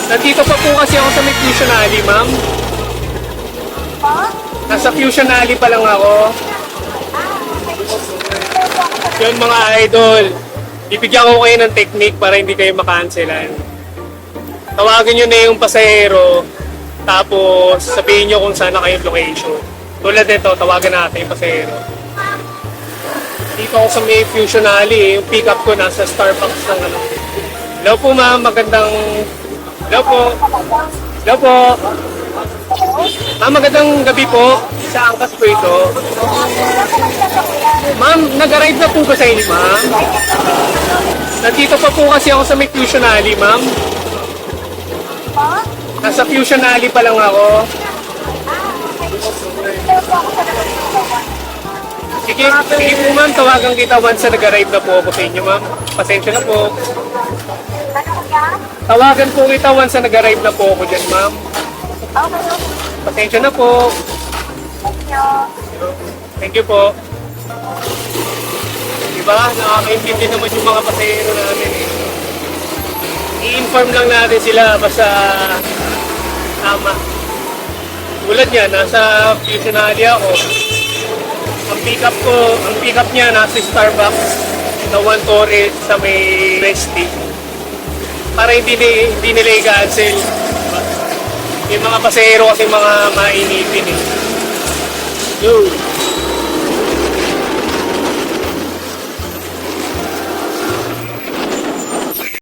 Nandito pa po kasi ako sa may Fusion Alley, ma'am. Nasa Fusion Alley pa lang ako. Yun mga idol. Bibigyan ko kayo ng technique para hindi kayo makancelan. Tawagin nyo na yung pasahero. Tapos sabihin nyo kung saan na kayong location. Tulad nito, tawagan natin yung pasahero. Dito ako sa may Fusion Alley. Yung pick up ko nasa Starbucks ng ano. Hello po ma'am, magandang... Hello po. Hello po. Ma'am, magandang gabi po. Sa Angkas po ito. Ma'am, nag-arrive na po ba sa inyo, ma'am? Nandito pa po kasi ako sa may Fusion Alley, ma'am. Nasa Fusion Alley pa lang ako. Sige, sige po ma'am, tawagan kita once na nag-arrive na po ako sa inyo, ma'am. Pasensya na po. Tawagan po kita once na nag-arrive na po ako dyan, ma'am. Pasensya na po. Thank you po. Diba? Nakakaintindi naman yung mga pasahero natin eh. I-inform lang natin sila basta tama. Tulad niya, nasa Fusion Alley ako. Ang pick up niya nasa Starbucks na 1 Torres sa may Resti. Para hindi nila i-cancel. Yung mga pasahero kasi mga mainitin eh. Yo.